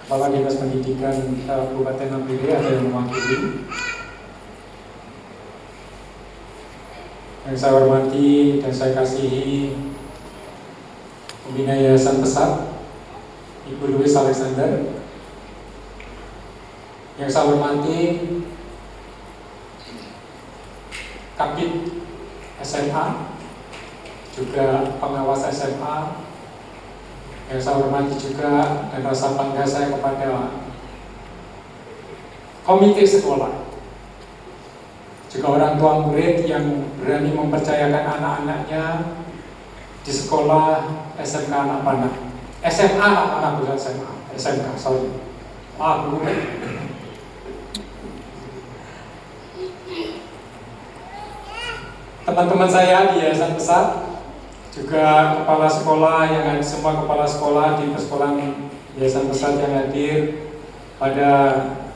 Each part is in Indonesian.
Kepala Dinas Pendidikan Kabupaten Nabire ada yang mewakili. Yang saya hormati dan saya kasihi Pembina Yayasan Pesat Ibu Louis Alexander. Yang saya hormati Kabid SMA, juga pengawas SMA. Yang saya hormati juga dan rasa bangga saya kepada komite sekolah, juga orang tua murid yang berani mempercayakan anak-anaknya di sekolah SMK Anak Panah. SMA Anak Panah, bukan SMA, SMK, sorry. Maaf, Bu. Teman-teman saya di Yayasan Pesat, juga kepala sekolah yang ada, semua kepala sekolah di persekolahan Yayasan Pesat yang hadir pada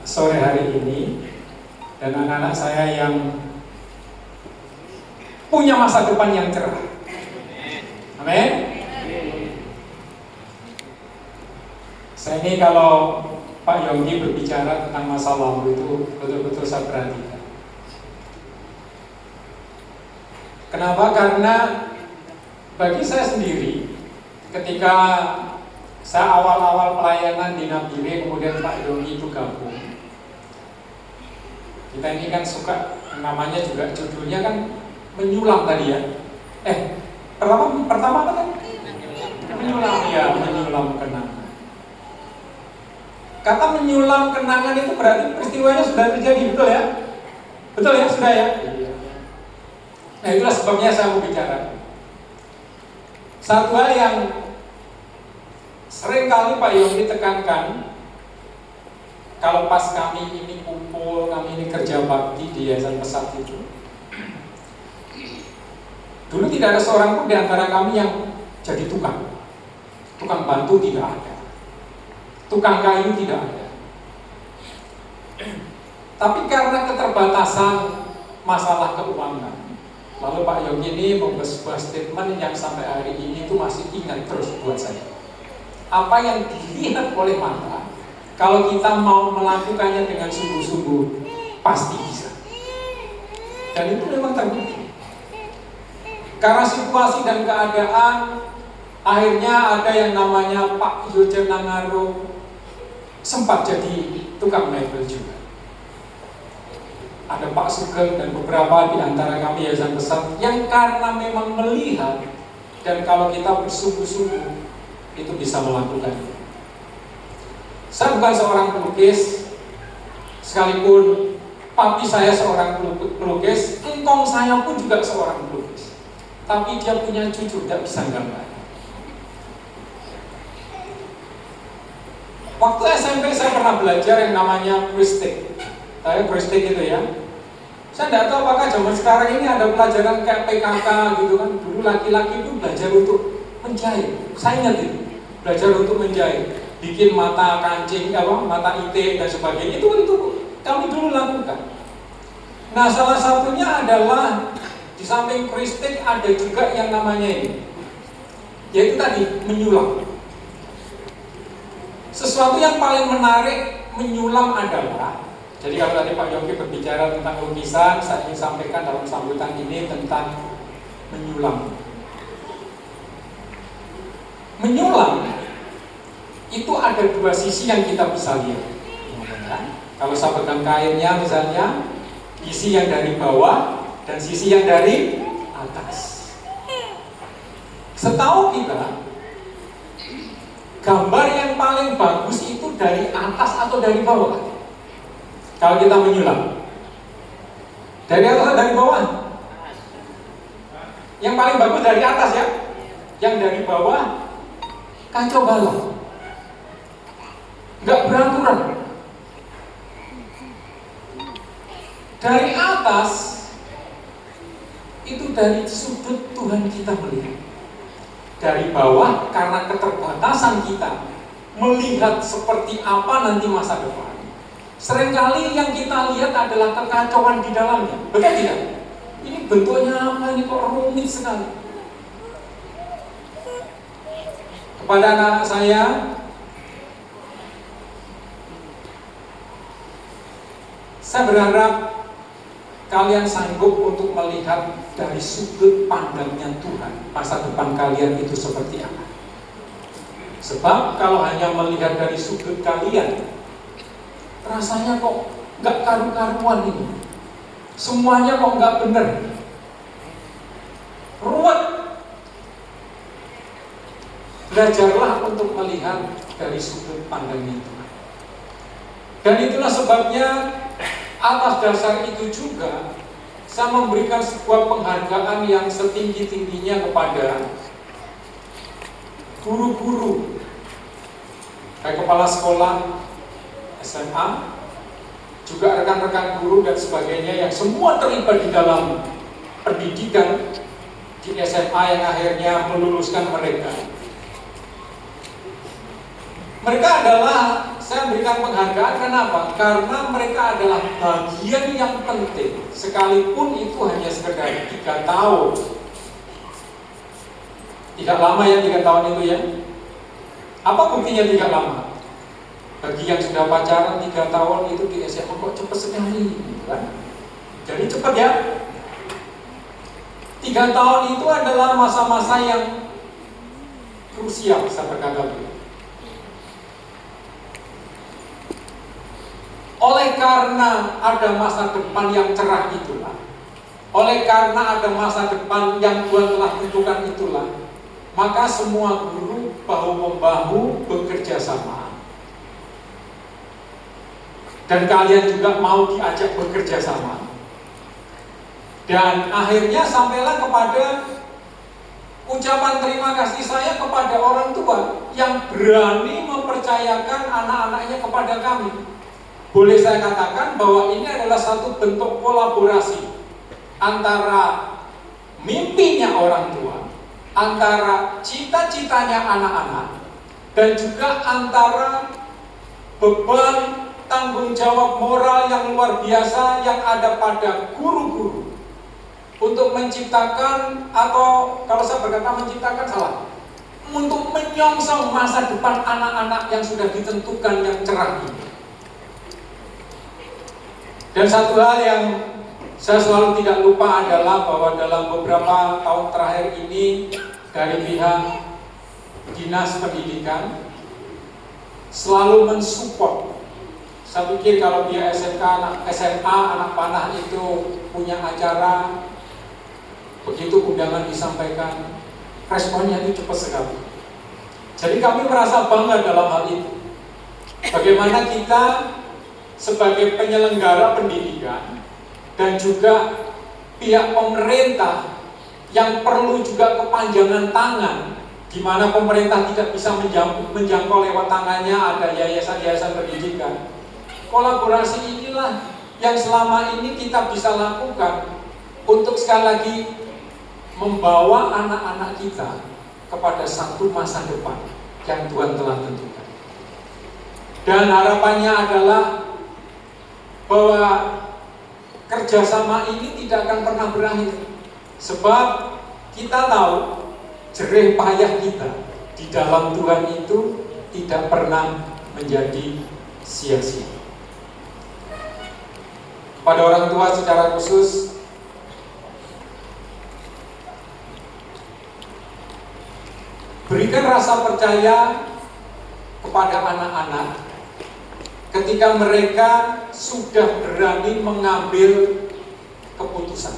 sore hari ini, dan anak-anak saya yang punya masa depan yang cerah. Amin. Saya ini kalau Pak Yonggi berbicara tentang masa lalu itu betul-betul saya perhatikan. Kenapa? Karena bagi saya sendiri, ketika saya awal-awal pelayanan di Nabire, kemudian Pak Yonggi itu gabung, kita ini kan suka, namanya juga judulnya kan menyulam tadi ya. Pertama apa tadi? Menyulam, ya, menyulam kenangan. Kata menyulam kenangan itu berarti peristiwanya sudah terjadi, betul ya? Betul ya, sudah ya? Nah, itulah sebabnya saya mau bicara. Satu hal yang sering kali Pak Yonggi tekankan, kalau pas kami ini kumpul, kami ini kerja bakti di Yayasan Pesat itu, dulu tidak ada seorang pun di antara kami yang jadi tukang bantu, tidak ada, tukang kayu tidak ada. Tapi karena keterbatasan masalah keuangan, lalu Pak Yonggi ini membuat sebuah statement yang sampai hari ini itu masih ingat terus buat saya. Apa yang dilihat oleh mata, kalau kita mau melakukannya dengan sungguh-sungguh, pasti bisa. Dan itu memang terbukti. Karena situasi dan keadaan, akhirnya ada yang namanya Pak Yojen Nangaro sempat jadi tukang mebel juga. Ada Pak Sugeng dan beberapa di antara kami Yayasan Pesat yang karena memang melihat, dan kalau kita bersungguh-sungguh itu bisa melakukannya. Saya bukan seorang pelukis, sekalipun papi saya seorang pelukis, engkong saya pun juga seorang pelukis. Tapi dia punya cucu, tidak bisa gambar. Waktu SMP saya pernah belajar yang namanya kristik. Kristik itu ya. Saya tidak tahu apakah zaman sekarang ini ada pelajaran kayak PKK gitu kan. Dulu laki-laki itu belajar untuk menjahit. Saya ingat itu, belajar untuk menjahit, bikin mata kancing, mata itik dan sebagainya. Itu kami dulu lakukan. Nah, salah satunya adalah di samping kristik ada juga yang namanya ini, yaitu tadi menyulam. Sesuatu yang paling menarik menyulam adalah, jadi kalau tadi Pak Yonggi berbicara tentang lukisan, saya ingin sampaikan dalam sambutan ini tentang menyulam. Menyulam itu ada dua sisi yang kita bisa lihat. Kalau saya pegang kainnya misalnya, sisi yang dari bawah dan sisi yang dari atas. Setahu kita, gambar yang paling bagus itu dari atas atau dari bawah? Kalau kita menyulam, dari atas atau dari bawah? Yang paling bagus dari atas ya. Yang dari bawah kacau balau, nggak beraturan. Dari atas itu dari sudut Tuhan kita melihat. Dari bawah karena keterbatasan kita melihat seperti apa nanti masa depan. Seringkali yang kita lihat adalah kekacauan di dalamnya, betul tidak? Ini bentuknya apa? Ini kok rumit sekali. Kepada anak saya, Saya berharap kalian sanggup untuk melihat dari sudut pandangnya Tuhan masa depan kalian itu seperti apa. Sebab kalau hanya melihat dari sudut kalian, rasanya kok nggak karu-karuan ini. Semuanya kok nggak benar. Ruwet. Belajarlah untuk melihat dari sudut pandangnya Tuhan. Dan itulah sebabnya atas dasar itu juga saya memberikan sebuah penghargaan yang setinggi-tingginya kepada guru-guru, baik kepala sekolah, SMA, juga rekan-rekan guru dan sebagainya yang semua terlibat di dalam pendidikan di SMA yang akhirnya meluluskan mereka. Mereka adalah, saya berikan penghargaan, kenapa? Karena mereka adalah bagian yang penting, sekalipun itu hanya sekedar 3 tahun. Tidak lama ya 3 tahun itu ya. Apa buktinya tidak lama? Bagi yang sudah pacaran 3 tahun itu di SMA kok cepat sekali, kan? Jadi cepat ya. 3 tahun itu adalah masa-masa yang krusial, saya berkata begitu. Oleh karena ada masa depan yang cerah itulah, oleh karena ada masa depan yang Tuhan telah tentukan itulah, maka semua guru bahu-membahu bekerja sama. Dan kalian juga mau diajak bekerja sama. Dan akhirnya sampailah kepada ucapan terima kasih saya kepada orang tua yang berani mempercayakan anak-anaknya kepada kami. Boleh saya katakan bahwa ini adalah satu bentuk kolaborasi antara mimpinya orang tua, antara cita-citanya anak-anak, dan juga antara beban tanggung jawab moral yang luar biasa yang ada pada guru-guru untuk menciptakan, atau kalau saya berkata menciptakan salah, untuk menyongsong masa depan anak-anak yang sudah ditentukan yang cerah ini. Dan satu hal yang saya selalu tidak lupa adalah bahwa dalam beberapa tahun terakhir ini dari pihak Dinas Pendidikan selalu mensupport. Saya pikir kalau dia SMK, SMA, anak panah itu punya acara, begitu undangan disampaikan, responnya itu cepat sekali. Jadi kami merasa bangga dalam hal itu. Bagaimana kita sebagai penyelenggara pendidikan dan juga pihak pemerintah yang perlu juga kepanjangan tangan, di mana pemerintah tidak bisa menjangkau lewat tangannya, ada yayasan-yayasan pendidikan. Kolaborasi inilah yang selama ini kita bisa lakukan untuk sekali lagi membawa anak-anak kita kepada satu masa depan yang Tuhan telah tentukan. Dan harapannya adalah bahwa kerjasama ini tidak akan pernah berakhir, sebab kita tahu jerih payah kita di dalam Tuhan itu tidak pernah menjadi sia-sia. Pada orang tua secara khusus, berikan rasa percaya kepada anak-anak ketika mereka sudah berani mengambil keputusan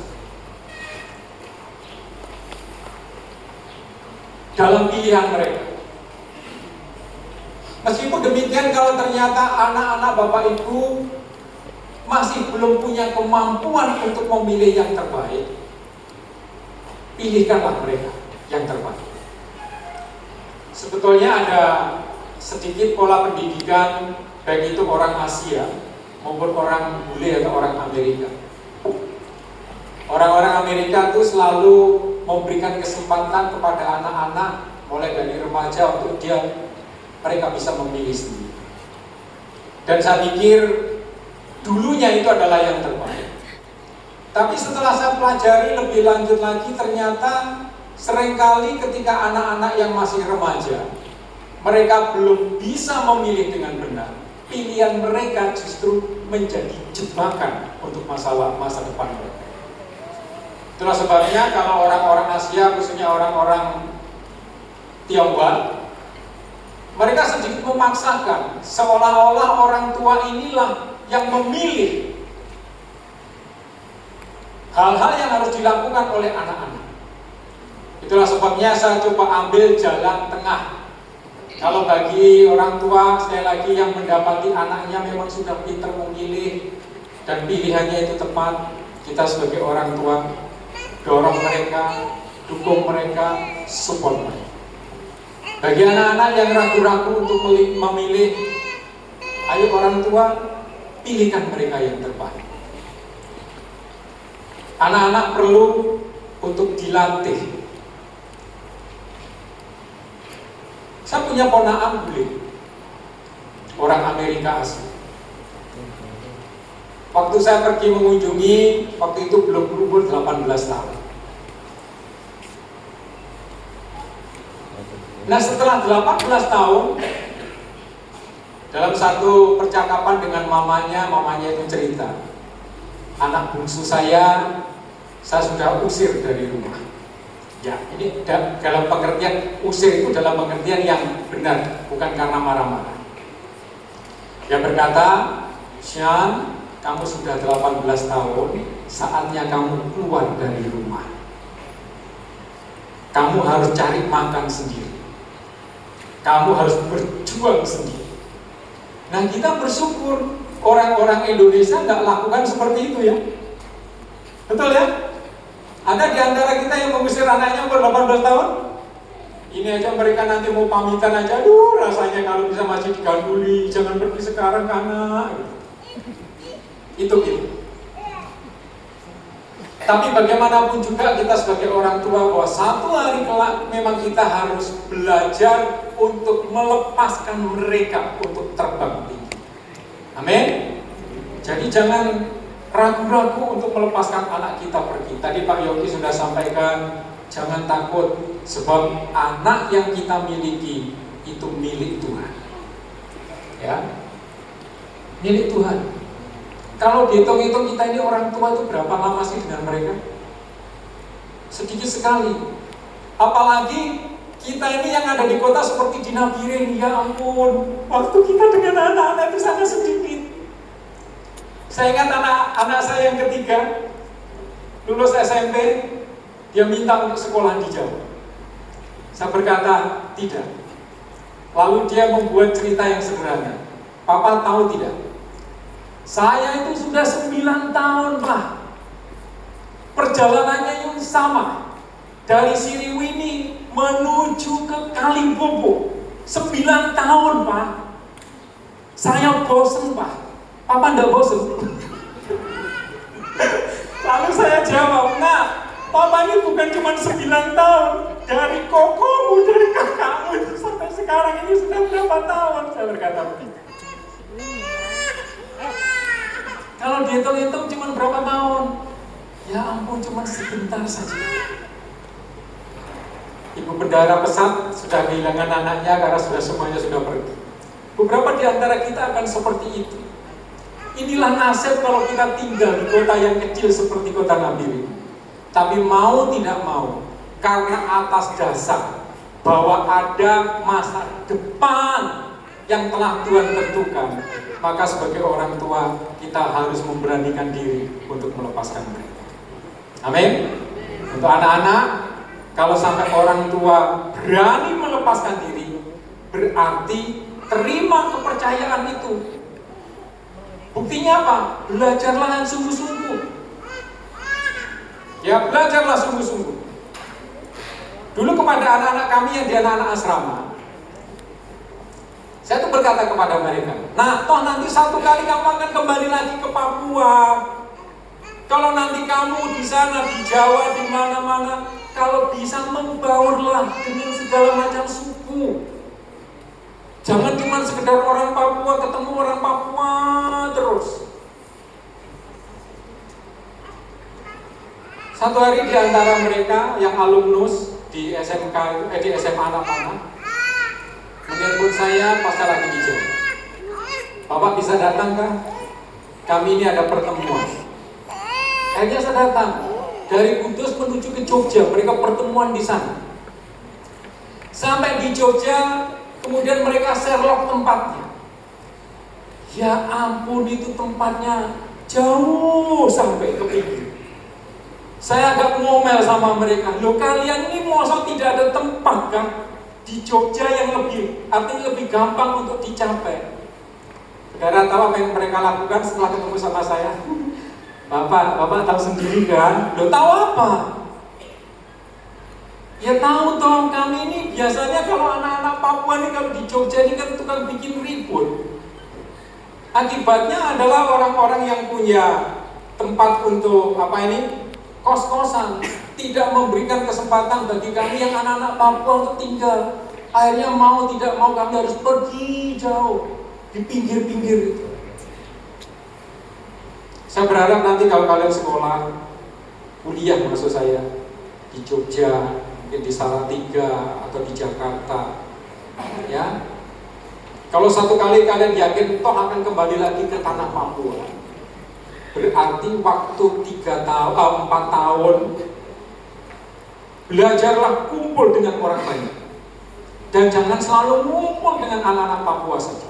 dalam pilihan mereka. Meskipun demikian, kalau ternyata anak-anak Bapak Ibu masih belum punya kemampuan untuk memilih yang terbaik, pilihkanlah mereka yang terbaik. Sebetulnya ada sedikit pola pendidikan, baik itu orang Asia maupun orang bule atau orang Amerika. Orang-orang Amerika itu selalu memberikan kesempatan kepada anak-anak mulai dari remaja untuk mereka bisa memilih sendiri. Dan saya pikir dulunya itu adalah yang terbaik. Tapi setelah saya pelajari lebih lanjut lagi, ternyata seringkali ketika anak-anak yang masih remaja, mereka belum bisa memilih dengan benar, pilihan mereka justru menjadi jebakan untuk masa depan mereka. Itulah sebabnya kalau orang-orang Asia, khususnya orang-orang Tionghoa, mereka sedikit memaksakan, seolah-olah orang tua inilah yang memilih hal-hal yang harus dilakukan oleh anak-anak. Itulah sebabnya saya coba ambil jalan tengah. Kalau bagi orang tua, sekali lagi, yang mendapati anaknya memang sudah pintar memilih dan pilihannya itu tepat, kita sebagai orang tua dorong mereka, dukung mereka, support mereka. Bagi anak-anak yang ragu-ragu untuk memilih, ayo orang tua, pilihkan mereka yang terbaik. Anak-anak perlu untuk dilatih. Saya punya ponakan bule, orang Amerika asli. Waktu saya pergi mengunjungi, waktu itu belum berumur 18 tahun. Nah, setelah 18 tahun, dalam satu percakapan dengan mamanya itu cerita, anak bungsu saya sudah usir dari rumah. Ya, ini dalam pengertian usir itu dalam pengertian yang benar, bukan karena marah-marah. Dia berkata, Sean, kamu sudah 18 tahun, saatnya kamu keluar dari rumah. Kamu harus cari makan sendiri. Kamu harus berjuang sendiri. Nah, kita bersyukur orang-orang Indonesia nggak lakukan seperti itu ya. Betul ya? Ada di antara kita yang mengusir anaknya umur 18 tahun? Ini aja mereka nanti mau pamitan aja, aduh rasanya kalau bisa masih diganduli, jangan pergi sekarang anak. Itu gitu. Tapi bagaimanapun juga kita sebagai orang tua, bahwa satu hari kelak memang kita harus belajar untuk melepaskan mereka untuk terbang tinggi. Amin. Jadi jangan ragu-ragu untuk melepaskan anak kita pergi. Tadi Pak Yogi sudah sampaikan, jangan takut, sebab anak yang kita miliki itu milik Tuhan. Ya, milik Tuhan. Kalau dihitung-hitung kita ini orang tua itu berapa lama sih dengan mereka? Sedikit sekali. Apalagi kita ini yang ada di kota seperti di Nabiren, ya ampun, waktu kita dengan anak-anak itu sangat sedikit. Saya ingat anak saya yang ketiga, lulus SMP, dia minta untuk sekolah di Jawa. Saya berkata, tidak. Lalu dia membuat cerita yang sederhana. Papa tahu tidak? Saya itu sudah 9 tahun, Pak. Perjalanannya yang sama. Dari Siliwini menuju ke Kalibobo. 9 tahun, Pak. Saya bosen, Pak. Papa enggak bosen? Lalu saya jawab, nah, Papa ini bukan cuma 9 tahun. Dari kokomu, dari kakakmu itu sampai sekarang ini sudah berapa tahun? Saya berkata begitu. Kalau dihitung-hitung cuma berapa tahun? Ya ampun, cuma sebentar saja. Ibu bendara pesat sudah kehilangan anaknya karena semuanya sudah pergi. Beberapa di antara kita akan seperti itu. Inilah nasib kalau kita tinggal di kota yang kecil seperti kota Nabiren. Tapi mau tidak mau, karena atas dasar bahwa ada masa depan yang telah Tuhan tentukan, maka sebagai orang tua kita harus memberanikan diri untuk melepaskan mereka. Amin. Untuk anak-anak, kalau sampai orang tua berani melepaskan diri, berarti terima kepercayaan itu. Buktinya apa? Belajarlah yang sungguh-sungguh. Ya, belajarlah sungguh-sungguh. Dulu kepada anak-anak kami yang di anak-anak asrama, saya tuh berkata kepada mereka, nah toh nanti satu kali kamu akan kembali lagi ke Papua. Kalau nanti kamu di sana, di Jawa, di mana-mana, kalau bisa membaurlah dengan segala macam suku. Jangan cuma sekedar orang Papua, ketemu orang Papua terus. Satu hari di antara mereka yang alumnus di SMK, di SMA anak-anak, menelpon saya pas saya lagi di Jawa. Bapak bisa datang kah? Kami ini ada pertemuan. Akhirnya saya datang dari Kudus menuju ke Jogja, mereka pertemuan di sana. Sampai di Jogja, kemudian mereka Sherlock tempatnya. Ya ampun, itu tempatnya jauh sampai ke pinggir. Saya agak ngomel sama mereka, loh kalian ini masa tidak ada tempat kan di Jogja yang artinya lebih gampang untuk dicapai. Saudara tahu apa yang mereka lakukan setelah ketemu sama saya? Bapak tahu sendiri kan? Loh tahu apa? Ya tahu dong, kami ini biasanya kalau anak-anak Papua ini kalau di Jogja ini kan tukang bikin ribut. Akibatnya adalah orang-orang yang punya tempat untuk kos-kosan tidak memberikan kesempatan bagi kami yang anak-anak Papua untuk tinggal. Akhirnya mau tidak mau kami harus pergi jauh di pinggir-pinggir itu. Saya berharap nanti kalau kalian sekolah, kuliah maksud saya, di Jogja, mungkin di Salatiga atau di Jakarta, ya. Kalau satu kali kalian yakin toh akan kembali lagi ke tanah Papua, berarti waktu 4 tahun belajarlah kumpul dengan orang banyak, dan jangan selalu ngumpul dengan anak-anak Papua saja.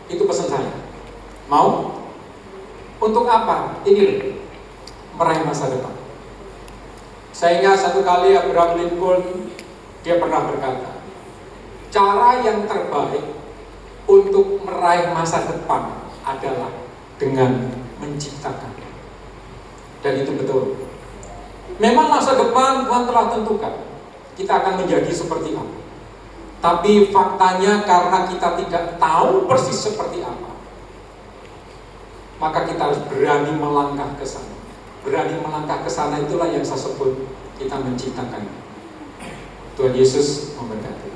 Itu pesan saya. Mau? Untuk apa? Ini loh, meraih masa depan. Saya ingat satu kali Abraham Lincoln, dia pernah berkata, cara yang terbaik untuk meraih masa depan adalah dengan menciptakan. Dan itu betul. Memang masa depan Tuhan telah tentukan kita akan menjadi seperti apa. Tapi faktanya karena kita tidak tahu persis seperti apa, maka kita harus berani melangkah ke sana. Berani melangkah ke sana itulah yang saya sebut kita menciptakan. Tuhan Yesus memberkati.